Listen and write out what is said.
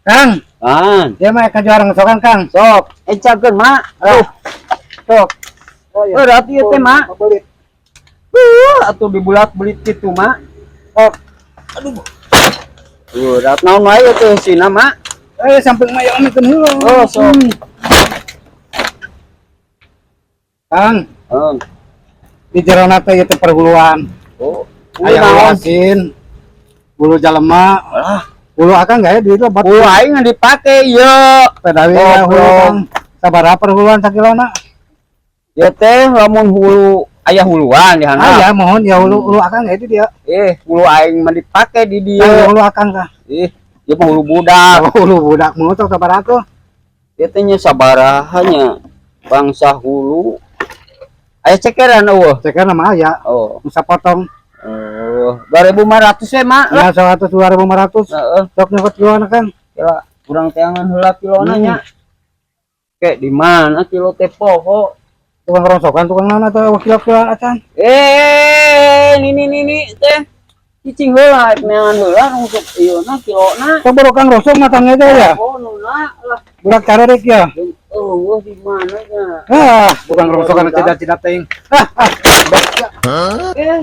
Kang, Dia mah ka juara ngesokan Kang. sok. Ecakeun, Mak. Sok. Oh, berarti ieu teh, Mak. Belit. Atuh dibulat-belit kitu, Mak. Sok. Rat naon wae teh sina, Mak. Samping mah yang mikeun heula. Oh, sok. Kang, Heeh. di jerona teh ieu teh perhuluan. Oh, Aya hulu naon? asin, hulu jalema, Alah, hulu akang gak ya di itu buat hulu aing ngan dipake ieu. pedawi Oh, ya hulu belum. Kang. Sabaraha perhuluan sakilona? Ieu teh lamun hulu aya huluan di handap. Ya mohon ya hulu akang gak itu dia. Hulu aing mah dipake di Ya dieu. hulu akang Kang. Ieu mah hulu budak. Oh, hulu budak motor sabaraha tuh? Ieu teh nya sabaraha nya bangsa hulu. Aya cekeran eueuh. Ceker nama aya. Oh. Bisa potong. 2.500 we, Mak. Ya 100 2.500. Heeh. Sok nyokot kiloan Kang. Kira kurang teangan heula kilona nya. Kayak di mana kilo teh poho? Tukang rongsokan tukang nana tuh wakil-wakilan acan. Ini teh cicing heula, neangan heula nusuk ieu na kilona. Sok baru Kang rosok matangnya aja ya. Oh, nuna lah. Budak carerek ya. Oh, di mana nya? Tukang rongsokan ceda-ceda teuing. Eh,